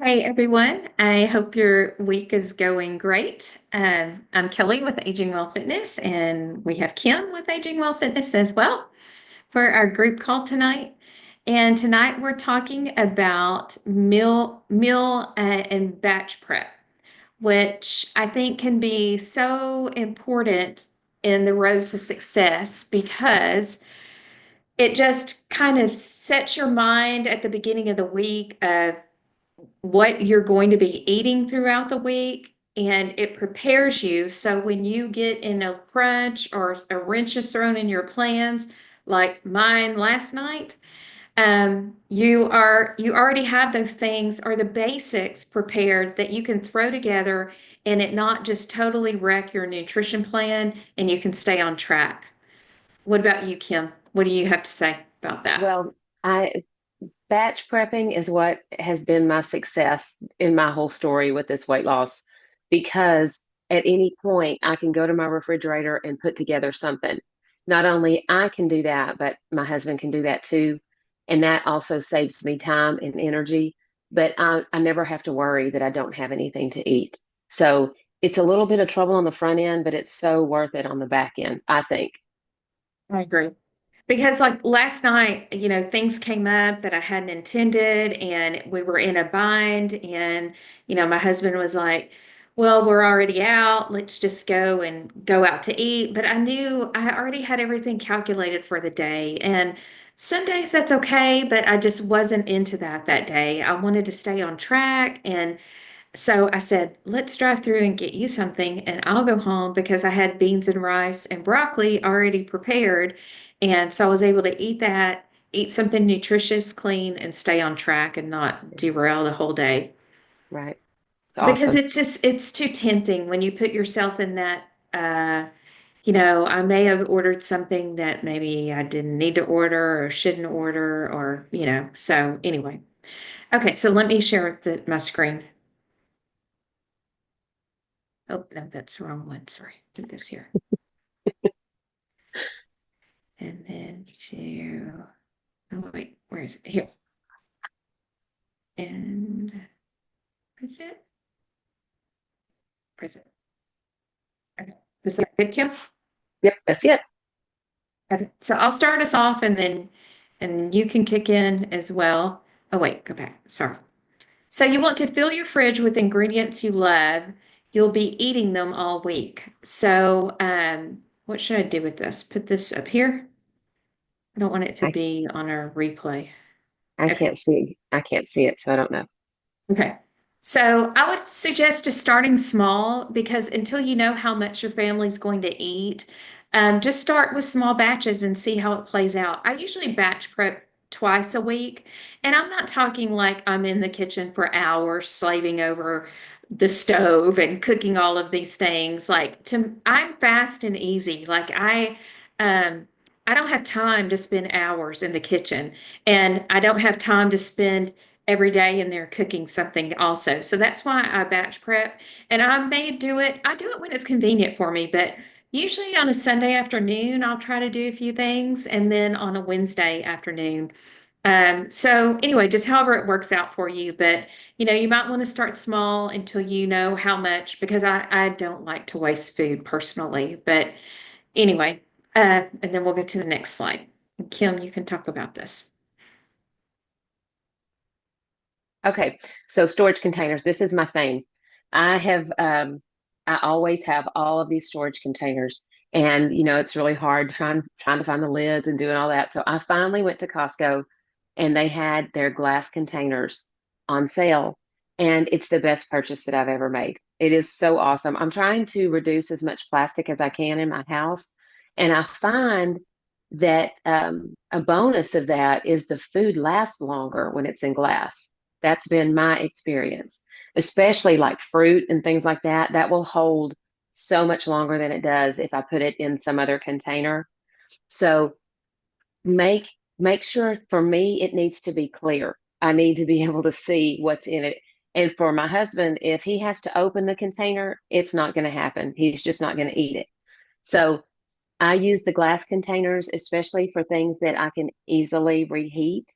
Hey everyone, I hope your week is going great. I'm Kelly with Aging Well Fitness, and we have Kim with Aging Well Fitness as well for our group call tonight. And tonight we're talking about meal and batch prep, which I think can be so important in the road to success because it just kind of sets your mind at the beginning of the week of what you're going to be eating throughout the week, and it prepares you so when you get in a crunch or a wrench is thrown in your plans, like mine last night, you already have those things or the basics prepared that you can throw together and it not just totally wreck your nutrition plan and you can stay on track. What about you, Kim? What do you have to say about that? Well, I batch prepping is what has been my success in my whole story with this weight loss because at any point I can go to my refrigerator and put together something. Not only I can do that, but my husband can do that too. And that also saves me time and energy, but I never have to worry that I don't have anything to eat. So it's a little bit of trouble on the front end, but it's so worth it on the back end, I think. I agree. Because like last night, things came up that I hadn't intended and we were in a bind and my husband was like, "Well, we're already out. Let's just go out to eat." But I knew I already had everything calculated for the day. And some days that's okay, but I just wasn't into that day. I wanted to stay on track, and so I said, let's drive through and get you something, and I'll go home because I had beans and rice and broccoli already prepared. And so I was able to eat that, eat something nutritious, clean, and stay on track and not derail the whole day. Right. It's Because awesome. it's too tempting when you put yourself in that, I may have ordered something that maybe I didn't need to order or shouldn't order, so anyway. Okay, so let me share my screen. Oh, no, that's the wrong one. Sorry. Do this here. And then oh, wait, where is it? Here. And where's it? Where's it? Okay. Is that good, Kim? Yep, that's it. Okay. So I'll start us off and you can kick in as well. Oh, wait, go back. Sorry. So you want to fill your fridge with ingredients you love. You'll be eating them all week. So, what should I do with this? Put this up here. I don't want it to I be on our replay. I Okay. can't see. I can't see it, so I don't know. Okay. So I would suggest just starting small because until you know how much your family's going to eat, just start with small batches and see how it plays out. I usually batch prep twice a week, and I'm not talking like I'm in the kitchen for hours slaving over the stove and cooking all of these things. I'm fast and easy. I don't have time to spend hours in the kitchen, and I don't have time to spend every day in there cooking something also. So that's why I batch prep. And I do it when it's convenient for me, but usually on a Sunday afternoon, I'll try to do a few things, and then on a Wednesday afternoon. So anyway, just however it works out for you. But you might want to start small until you know how much, because I don't like to waste food personally. But anyway, and then we'll get to the next slide. Kim, you can talk about this. Okay, so storage containers. This is my thing. I have I always have all of these storage containers, and it's really hard trying to find the lids and doing all that. So I finally went to Costco, and they had their glass containers on sale, and it's the best purchase that I've ever made. It is so awesome. I'm trying to reduce as much plastic as I can in my house, and I find that a bonus of that is the food lasts longer when it's in glass. That's been my experience, especially like fruit and things like that. That will hold so much longer than it does if I put it in some other container. So make make sure for me it needs to be clear. I need to be able to see what's in it. And for my husband, if he has to open the container, it's not going to happen. He's just not going to eat it. So I use the glass containers, especially for things that I can easily reheat.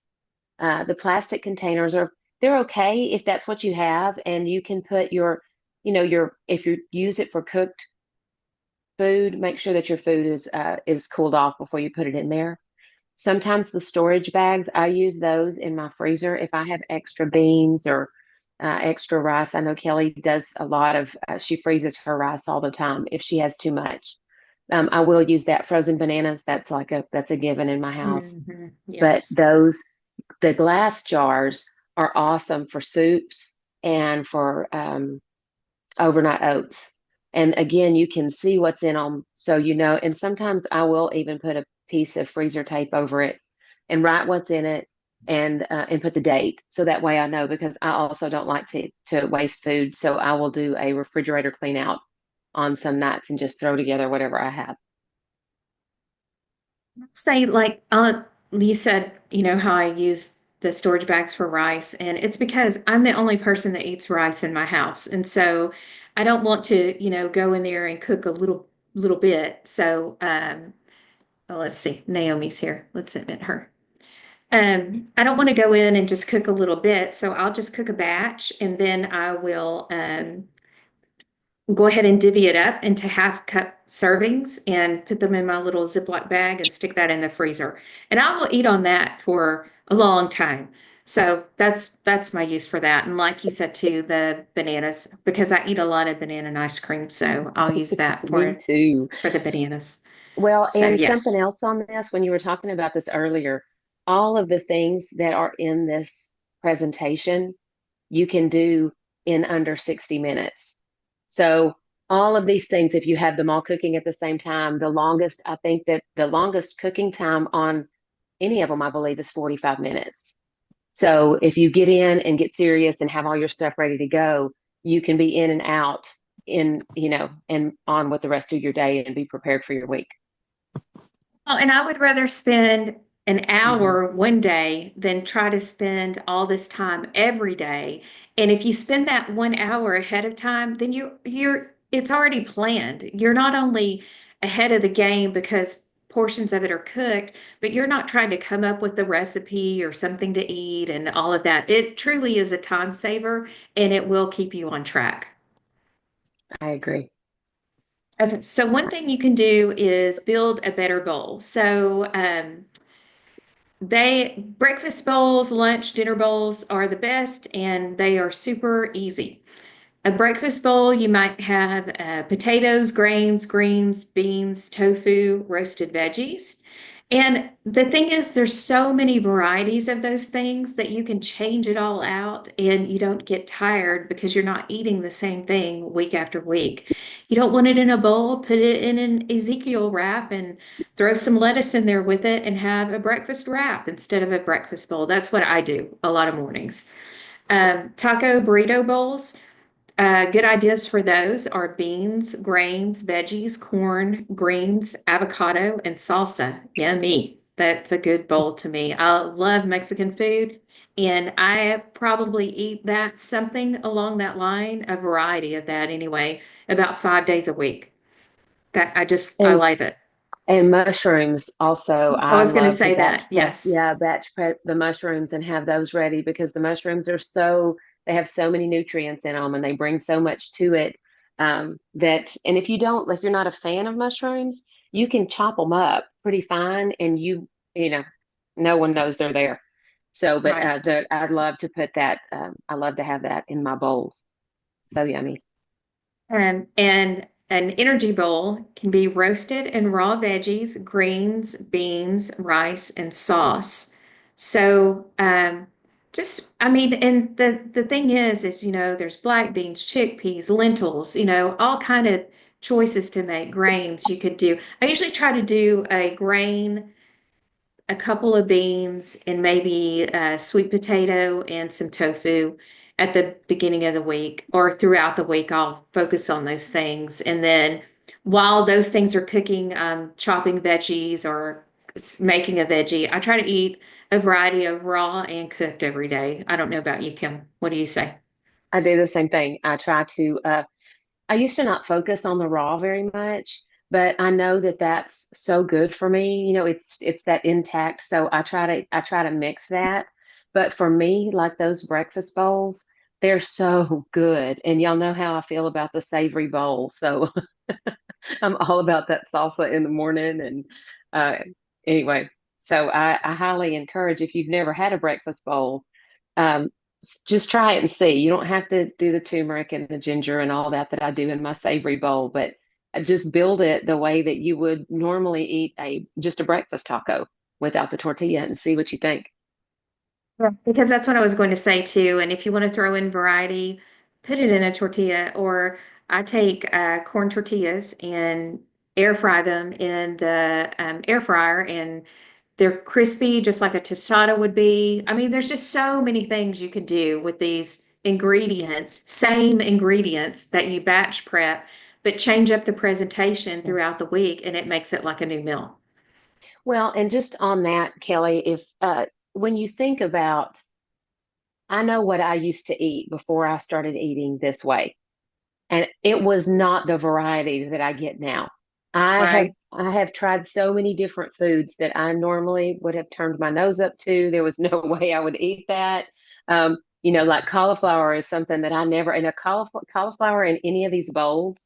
The plastic containers are they're okay if that's what you have, and you can put your, if you use it for cooked food, make sure that your food is cooled off before you put it in there. Sometimes the storage bags, I use those in my freezer if I have extra beans or extra rice. I know Kelly does a lot of, she freezes her rice all the time if she has too much. I will use that. Frozen bananas, that's a given in my house. But Yes. the glass jars are awesome for soups and for overnight oats. And again, you can see what's in them. So, and sometimes I will even put a piece of freezer tape over it and write what's in it and put the date. So that way I know, because I also don't like to waste food. So I will do a refrigerator clean out on some nights and just throw together whatever I have. Say like you said, how I use the storage bags for rice, and it's because I'm the only person that eats rice in my house. And so I don't want to, go in there and cook a little bit. So well, let's see, Naomi's here. Let's admit her. I don't want to go in and just cook a little bit, so I'll just cook a batch and then I will go ahead and divvy it up into half cup servings and put them in my little Ziploc bag and stick that in the freezer. And I will eat on that for a long time. So that's my use for that. And like you said too, the bananas, because I eat a lot of banana and ice cream, so I'll use that Me for too. the bananas. Well, So and something yes. else on this, when you were talking about this earlier, all of the things that are in this presentation, you can do in under 60 minutes. So, all of these things, if you have them all cooking at the same time, I think that the longest cooking time on any of them, I believe, is 45 minutes. So, if you get in and get serious and have all your stuff ready to go, you can be in and out and on with the rest of your day and be prepared for your week. Well, and I would rather spend an Mhm. hour one day than try to spend all this time every day. And if you spend that 1 hour ahead of time, then it's already planned. You're not only ahead of the game because portions of it are cooked, but you're not trying to come up with the recipe or something to eat and all of that. It truly is a time saver and it will keep you on track. I agree. Okay, so one thing you can do is build a better bowl. So, they breakfast bowls, lunch, dinner bowls are the best, and they are super easy. A breakfast bowl, you might have potatoes, grains, greens, beans, tofu, roasted veggies. And the thing is, there's so many varieties of those things that you can change it all out and you don't get tired because you're not eating the same thing week after week. You don't want it in a bowl, put it in an Ezekiel wrap and throw some lettuce in there with it and have a breakfast wrap instead of a breakfast bowl. That's what I do a lot of mornings. Taco burrito bowls. Good ideas for those are beans, grains, veggies, corn, greens, avocado, and salsa. Yummy. That's a good bowl to me. I love Mexican food, and I probably eat that something along that line, a variety of that anyway, about 5 days a week. I And love it. And mushrooms also, I I was going to love to say that. Yes. batch prep the mushrooms and have those ready because the mushrooms they have so many nutrients in them and they bring so much to it. And if you're not a fan of mushrooms, you can chop them up pretty fine and you know, no one knows they're there. So, but Right. I'd love to put that, I love to have that in my bowls. So yummy. And an energy bowl can be roasted and raw veggies, greens, beans, rice, and sauce. So, I mean, and the thing is, there's black beans, chickpeas, lentils, all kind of choices to make grains you could do. I usually try to do a grain, a couple of beans, and maybe a sweet potato and some tofu at the beginning of the week or throughout the week. I'll focus on those things. And then while those things are cooking, I'm chopping veggies or making a veggie. I try to eat a variety of raw and cooked every day. I don't know about you, Kim. What do you say? I do the same thing. I used to not focus on the raw very much, but I know that that's so good for me. It's that intact. So I try to mix that. But for me, like those breakfast bowls, they're so good. And y'all know how I feel about the savory bowl. So I'm all about that salsa in the morning. And uh, anyway, so I highly encourage if you've never had a breakfast bowl, um, just try it and see. You don't have to do the turmeric and the ginger and all that I do in my savory bowl, but just build it the way that you would normally eat a just a breakfast taco without the tortilla and see what you think. Yeah. Because that's what I was going to say too. And if you want to throw in variety, put it in a tortilla. Or I take corn tortillas and air fry them in the air fryer, and they're crispy, just like a tostada would be. I mean, there's just so many things you could do with these ingredients, same ingredients that you batch prep, but change up the presentation Yeah. throughout the week, and it makes it like a new meal. Well, and just on that, Kelly, if when you think about, I know what I used to eat before I started eating this way. And it was not the variety that I get now. Right. I have tried so many different foods that I normally would have turned my nose up to. There was no way I would eat that. Like cauliflower is something that I never, and a cauliflower in any of these bowls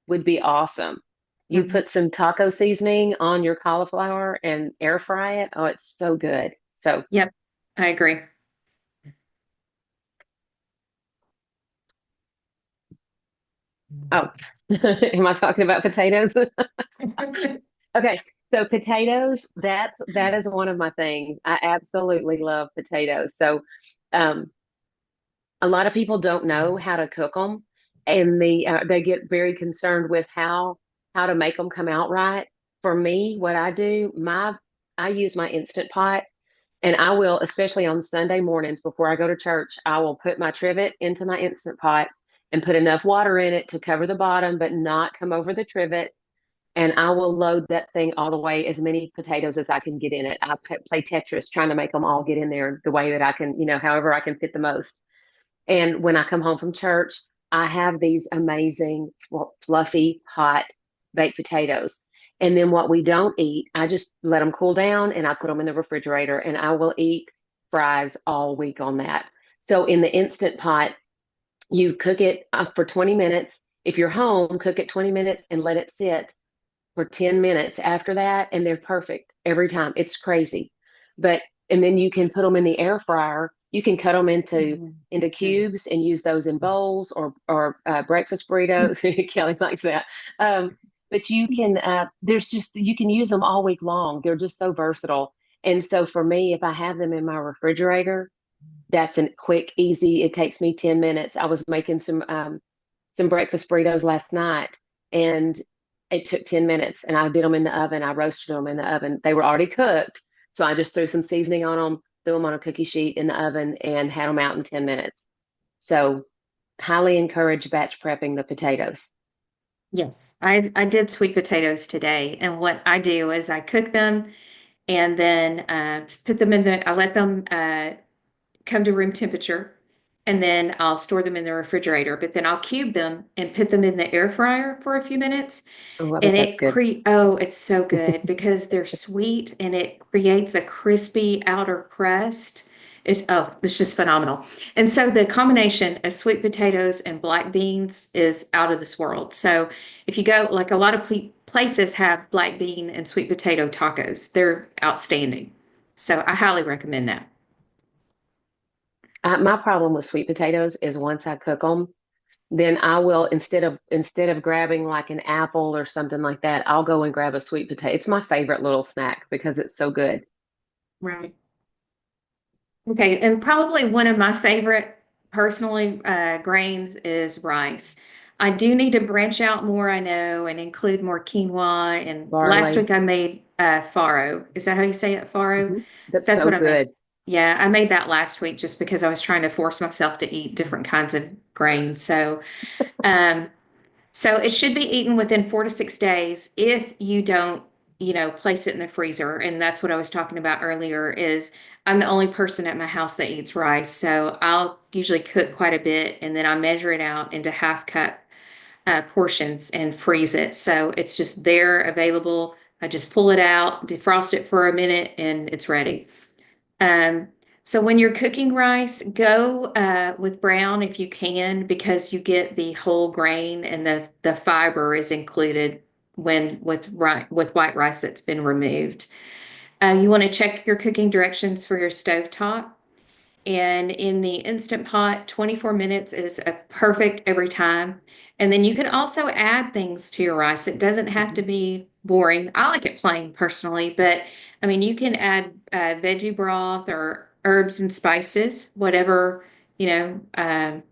would be awesome. You Mhm. put some taco seasoning on your cauliflower and air fry it. Oh, it's so good. So, Yep, I agree. oh, am I talking about potatoes? Okay, so potatoes, that is one of my things. I absolutely love potatoes. So, um, a lot of people don't know how to cook them, and they get very concerned with how to make them come out right. For me, what I do, my I use my Instant Pot, and I will, especially on Sunday mornings before I go to church, I will put my trivet into my Instant Pot and put enough water in it to cover the bottom, but not come over the trivet, and I will load that thing all the way, as many potatoes as I can get in it. Play Tetris trying to make them all get in there the way that I can, however I can fit the most. And when I come home from church, I have these amazing, fluffy, hot baked potatoes. And then what we don't eat, I just let them cool down and I put them in the refrigerator, and I will eat fries all week on that. So in the Instant Pot, you cook it for 20 minutes. If you're home, cook it 20 minutes and let it sit for 10 minutes after that, and they're perfect every time. It's crazy. But and then you can put them in the air fryer. You can cut them Mhm. into cubes and use those in bowls or breakfast burritos. Kelly likes that. But you can there's just you can use them all week long. They're just so versatile. And so for me, if I have them in my refrigerator, that's a quick, easy. It takes me 10 minutes. I was making some breakfast burritos last night, and it took 10 minutes, and I did them in the oven. I roasted them in the oven. They were already cooked. So I just threw some seasoning on them, threw them on a cookie sheet in the oven, and had them out in 10 minutes. So highly encourage batch prepping the potatoes. Yes, I did sweet potatoes today, and what I do is I cook them and then put them in the. I let them come to room temperature, and then I'll store them in the refrigerator. But then I'll cube them and put them in the air fryer for a few minutes, Oh, I bet and that's it good. it's so good because they're sweet and it creates a crispy outer crust. It's just phenomenal. And so the combination of sweet potatoes and black beans is out of this world. So if you go, like a lot of places have black bean and sweet potato tacos, they're outstanding. So I highly recommend that. My problem with sweet potatoes is once I cook them, then I will instead of grabbing like an apple or something like that, I'll go and grab a sweet potato. It's my favorite little snack because it's so good. Right. Okay, and probably one of my favorite personally grains is rice. I do need to branch out more, I know, and include more quinoa. And last Barley. week I made farro. Is that how you say it? Farro? That's That's so what I made. good. Yeah, I made that last week just because I was trying to force myself to eat different kinds of grains. Um, so it should be eaten within 4 to 6 days if you don't, place it in the freezer. And that's what I was talking about earlier is I'm the only person at my house that eats rice. So I'll usually cook quite a bit and then I measure it out into half cup portions and freeze it. So it's just there available. I just pull it out, defrost it for a minute, and it's ready. Um, So when you're cooking rice, go with brown if you can, because you get the whole grain and the fiber is included when with white rice that's been removed. You want to check your cooking directions for your stovetop. And in the Instant Pot, 24 minutes is a perfect every time. And then you can also add things to your rice. It doesn't have to Mhm. be boring. I like it plain personally, but I mean, you can add veggie broth or herbs and spices, whatever, you know. I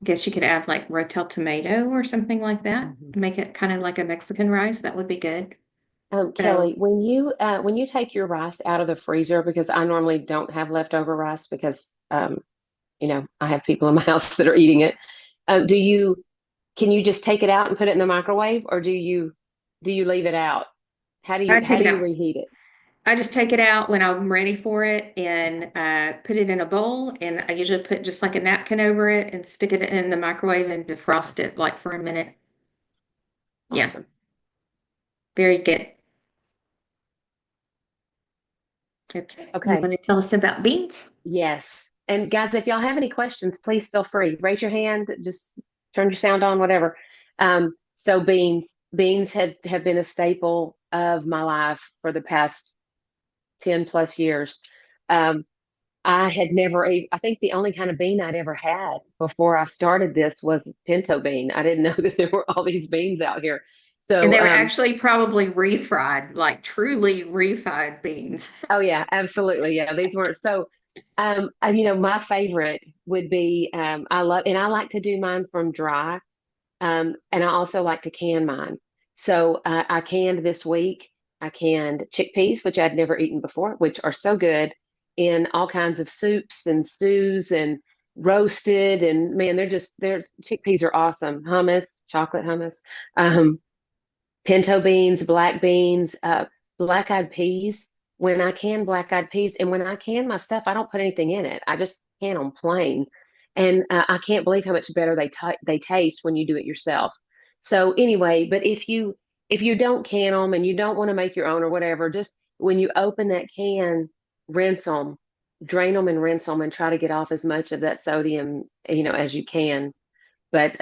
guess you could add like Rotel tomato or something like that. Mhm. Make it kind of like a Mexican rice. That would be good. So, Kelly, when you take your rice out of the freezer, because I normally don't have leftover rice because I have people in my house that are eating it. Do you can you just take it out and put it in the microwave, or do you leave it out? How do you I how take do it you out. reheat it? I just take it out when I'm ready for it and put it in a bowl. And I usually put just like a napkin over it and stick it in the microwave and defrost it like for a minute. Yeah, Awesome. very good. Okay. You Okay. want to tell us about beans? Yes. And guys, if y'all have any questions, please feel free. Raise your hand, just turn your sound on, whatever. So beans have been a staple of my life for the past 10 plus years. Um, I had never, I think the only kind of bean I'd ever had before I started this was pinto bean. I didn't know that there were all these beans out here. And So, they were actually probably refried, like truly refried beans. oh yeah, absolutely. Yeah, these weren't so. My favorite would be I like to do mine from dry. And I also like to can mine. So I canned this week. I canned chickpeas, which I'd never eaten before, which are so good in all kinds of soups and stews and roasted. And man, their chickpeas are awesome. Hummus, chocolate hummus, um, pinto beans, black beans, black-eyed peas. When I can black-eyed peas, and when I can my stuff, I don't put anything in it. I just can them plain, and I can't believe how much better they taste when you do it yourself. So anyway, but if you don't can them and you don't want to make your own or whatever, just when you open that can, rinse them, drain them and rinse them, and try to get off as much of that sodium, as you can. But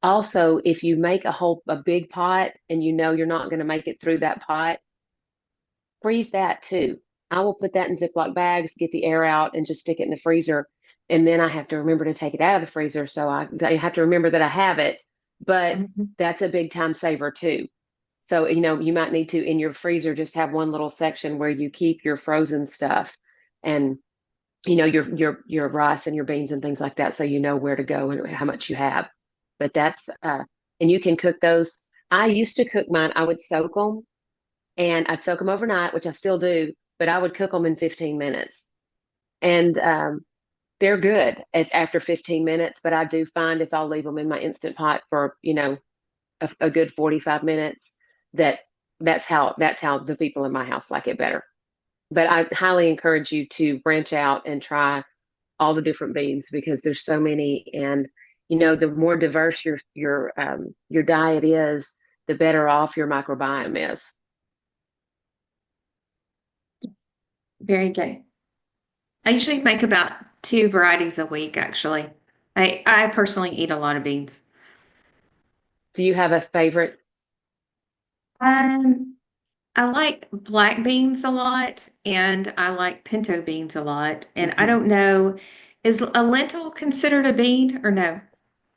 also, if you make a big pot and you know you're not going to make it through that pot, freeze that too. I will put that in Ziploc bags, get the air out, and just stick it in the freezer. And then I have to remember to take it out of the freezer, so I have to remember that I have it. But Mhm. that's a big time saver too. So, you might need to in your freezer just have one little section where you keep your frozen stuff and your rice and your beans and things like that, so you know where to go and how much you have. But that's and you can cook those. I used to cook mine. I would soak them, and I'd soak them overnight, which I still do, but I would cook them in 15 minutes, and they're good after 15 minutes. But I do find if I'll leave them in my Instant Pot for a good 45 minutes, that that's how the people in my house like it better. But I highly encourage you to branch out and try all the different beans because there's so many, and the more diverse your diet is, the better off your microbiome is. Very good. I usually make about two varieties a week, actually. I personally eat a lot of beans. Do you have a favorite? Um, I like black beans a lot, and I like pinto beans a lot. And I Mhm. don't know, is a lentil considered a bean or no?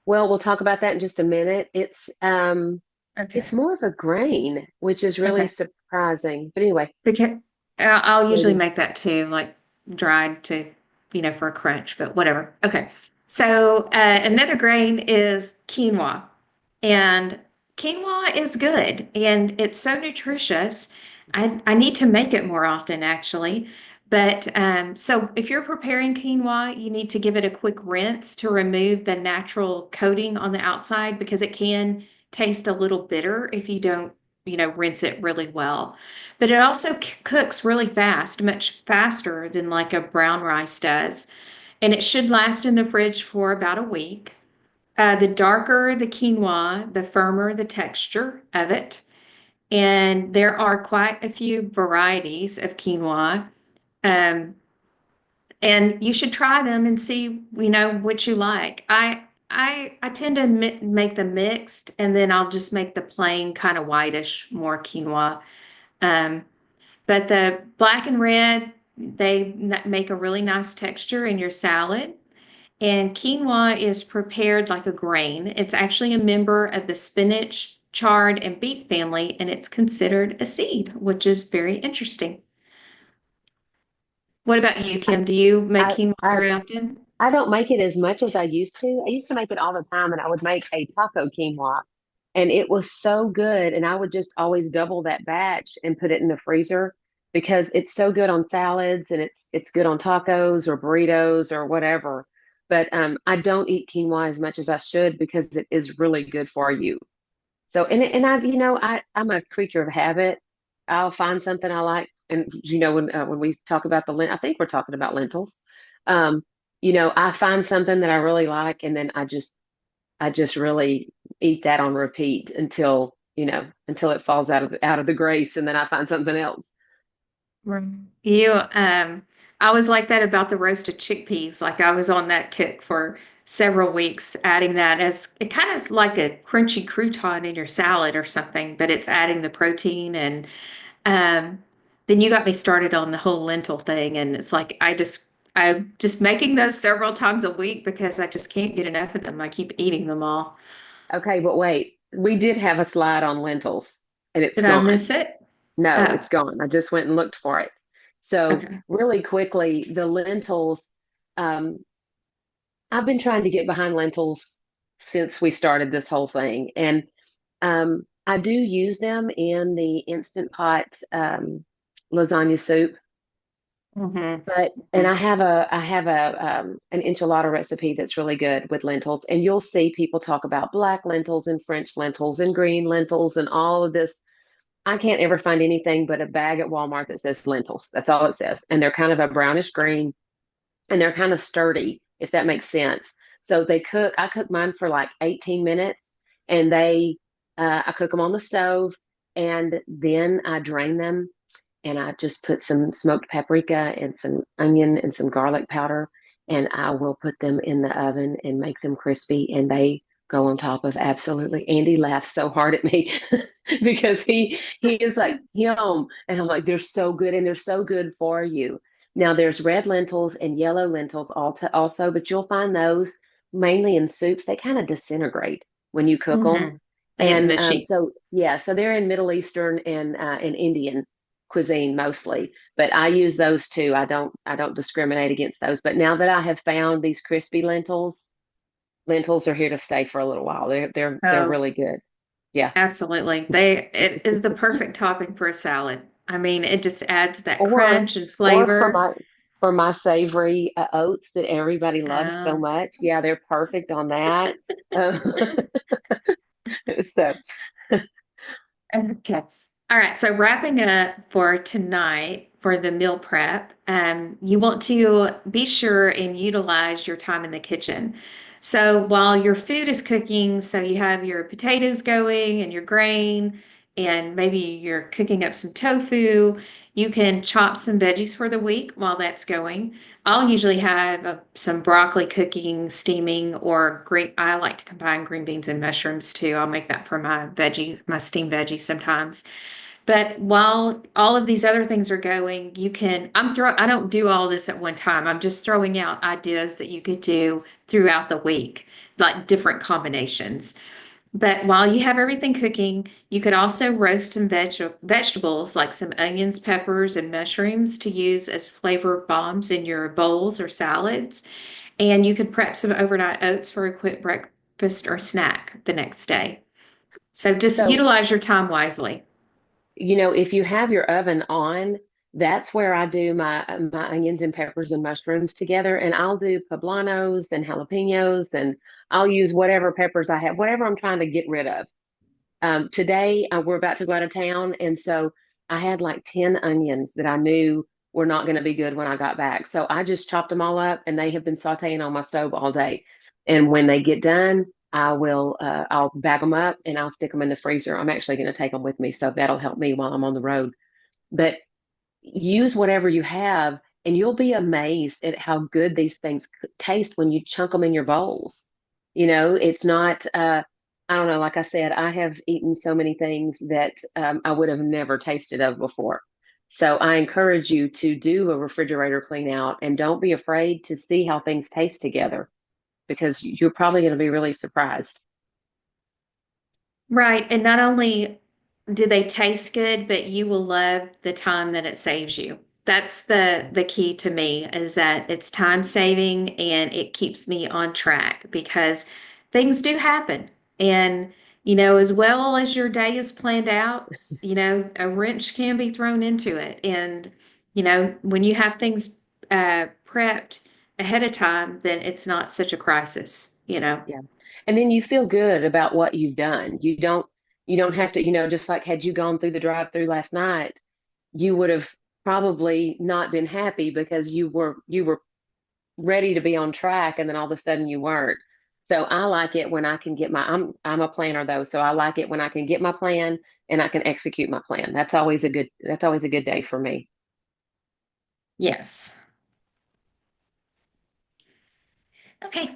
Well, we'll talk about that in just a minute. It's Okay. more of a grain, which is really Okay. surprising. But anyway, Because I'll usually maybe. make that too, like dried to, for a crunch, but whatever. Okay. So another grain is quinoa. And quinoa is good and it's so nutritious. I need to make it more often, actually. But so if you're preparing quinoa, you need to give it a quick rinse to remove the natural coating on the outside because it can taste a little bitter if you don't, rinse it really well. But it also cooks really fast, much faster than like a brown rice does. And it should last in the fridge for about a week. The darker the quinoa, the firmer the texture of it. And there are quite a few varieties of quinoa. Um, and you should try them and see, what you like. I tend to make them mixed, and then I'll just make the plain kind of whitish, more quinoa. Um, but the black and red, they make a really nice texture in your salad. And quinoa is prepared like a grain. It's actually a member of the spinach, chard, and beet family, and it's considered a seed, which is very interesting. What about you, Kim? Do you make I, quinoa I very often? I don't make it as much as I used to. I used to make it all the time, and I would make a taco quinoa, and it was so good. And I would just always double that batch and put it in the freezer because it's so good on salads and it's good on tacos or burritos or whatever. But I don't eat quinoa as much as I should because it is really good for you. So, and I, I'm a creature of habit. I'll find something I like, and when we talk about I think we're talking about lentils. Um, I find something that I really like, and then I just really eat that on repeat until it falls out of the grace, and then I find something else. Right. I was like that about the roasted chickpeas. Like I was on that kick for several weeks, adding that as it kind of is like a crunchy crouton in your salad or something, but it's adding the protein. And um, then you got me started on the whole lentil thing. And it's like I'm just making those several times a week because I just can't get enough of them. I keep eating them all. Okay, but wait, we did have a slide on lentils, and it's Did I gone. miss it? No, Oh, it's gone. I just went and looked for it. So okay. really quickly, the lentils. Um, I've been trying to get behind lentils since we started this whole thing, and I do use them in the Instant Pot lasagna soup. But and Hmm. I have an enchilada recipe that's really good with lentils, and you'll see people talk about black lentils and French lentils and green lentils and all of this. I can't ever find anything but a bag at Walmart that says lentils. That's all it says, and they're kind of a brownish green, and they're kind of sturdy, if that makes sense. So I cook mine for like 18 minutes, and I cook them on the stove, and then I drain them, and I just put some smoked paprika and some onion and some garlic powder, and I will put them in the oven and make them crispy, and they go on top of absolutely. Andy laughs so hard at me because he is like, yum, and I'm like, they're so good, and they're so good for you. Now there's red lentils and yellow lentils also, but you'll find those mainly in soups. They kind of disintegrate when you cook them. Hmm. They get And mushy. so they're in Middle Eastern and Indian cuisine mostly, but I use those too. I don't discriminate against those. But now that I have found these crispy lentils are here to stay for a little while. They're Oh, really good. Yeah. absolutely. It is the perfect topping for a salad. I mean, it just adds that Or crunch and or flavor. for my savory oats that everybody loves so Oh, much. Yeah, they're perfect on that. Uh, so okay. All right. So wrapping up for tonight for the meal prep, you want to be sure and utilize your time in the kitchen. So while your food is cooking, so you have your potatoes going and your grain, and maybe you're cooking up some tofu, you can chop some veggies for the week while that's going. I'll usually have some broccoli cooking, steaming, or green. I like to combine green beans and mushrooms too. I'll make that for my veggies, my steamed veggies sometimes. But while all of these other things are going, I don't do all this at one time. I'm just throwing out ideas that you could do throughout the week, like different combinations. But while you have everything cooking, you could also roast some vegetables like some onions, peppers, and mushrooms to use as flavor bombs in your bowls or salads. And you could prep some overnight oats for a quick breakfast or snack the next day. So just so utilize your time wisely. if you have your oven on, that's where I do my onions and peppers and mushrooms together, and I'll do poblanos and jalapenos, and I'll use whatever peppers I have, whatever I'm trying to get rid of. Today, we're about to go out of town, and so I had like 10 onions that I knew were not going to be good when I got back. So I just chopped them all up, and they have been sauteing on my stove all day. And when they get done, I'll bag them up and I'll stick them in the freezer. I'm actually going to take them with me, so that'll help me while I'm on the road. But use whatever you have, and you'll be amazed at how good these things taste when you chunk them in your bowls. It's not, I don't know, like I said, I have eaten so many things that I would have never tasted of before. So I encourage you to do a refrigerator clean out and don't be afraid to see how things taste together because you're probably going to be really surprised. Right. And not only do they taste good, but you will love the time that it saves you. That's the key to me is that it's time saving and it keeps me on track because things do happen. And, as well as your day is planned out, a wrench can be thrown into it. And, when you have things prepped ahead of time, then it's not such a crisis. Yeah. And then you feel good about what you've done. You don't have to, just like had you gone through the drive-through last night, you would have probably not been happy because you were ready to be on track and then all of a sudden you weren't. So I like it when I can get I'm a planner though, so I like it when I can get my plan and I can execute my plan. That's always a good day for me. Yes. Okay.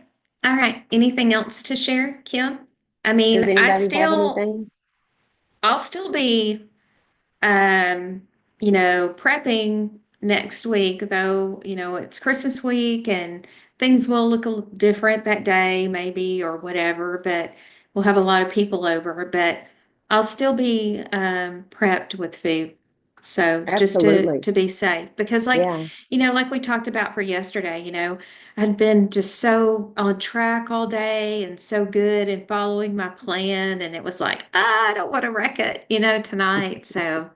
All right. Anything else to share, Kim? I Does mean, anybody have anything? I'll still be prepping next week, though, it's Christmas week and things will look a little different that day, maybe, or whatever, but we'll have a lot of people over, but I'll still be prepped with food. So just to Absolutely. to be safe, because Yeah. like we talked about for yesterday, I'd been just so on track all day and so good and following my plan, and it was like, I don't want to wreck it, tonight. So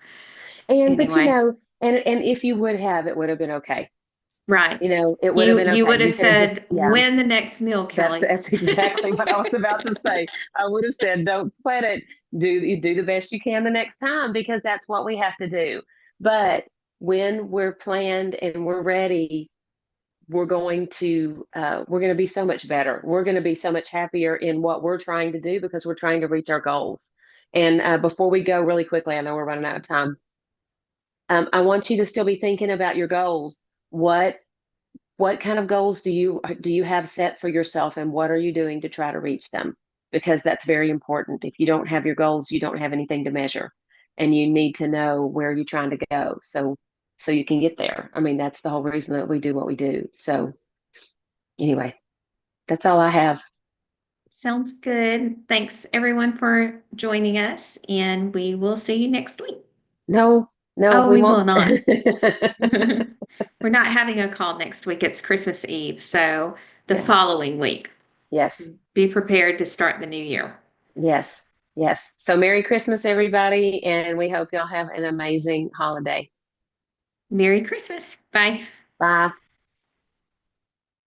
And but anyway, and if you would have, it would have been okay. right. It would have You been you okay. would have You could have just, said, yeah. win the next meal, That's Kelly. that's exactly what I was about to say. I would have said, "Don't sweat it. You do the best you can the next time because that's what we have to do." But when we're planned and we're ready, we're going to be so much better. We're going to be so much happier in what we're trying to do because we're trying to reach our goals. And before we go, really quickly, I know we're running out of time. I want you to still be thinking about your goals. What what kind of goals do you have set for yourself and what are you doing to try to reach them? Because that's very important. If you don't have your goals, you don't have anything to measure and you need to know where you're trying to go so you can get there. I mean, that's the whole reason that we do what we do. So anyway, that's all I have. Sounds good. Thanks everyone for joining us, and we will see you next week. No, no, Oh, we we will won't. not. We're not having a call next week. It's Christmas Eve, so the Yeah. following week. Yes. Be prepared to start the new year. Yes. Yes. So Merry Christmas, everybody, and we hope y'all have an amazing holiday. Merry Christmas. Bye. Bye.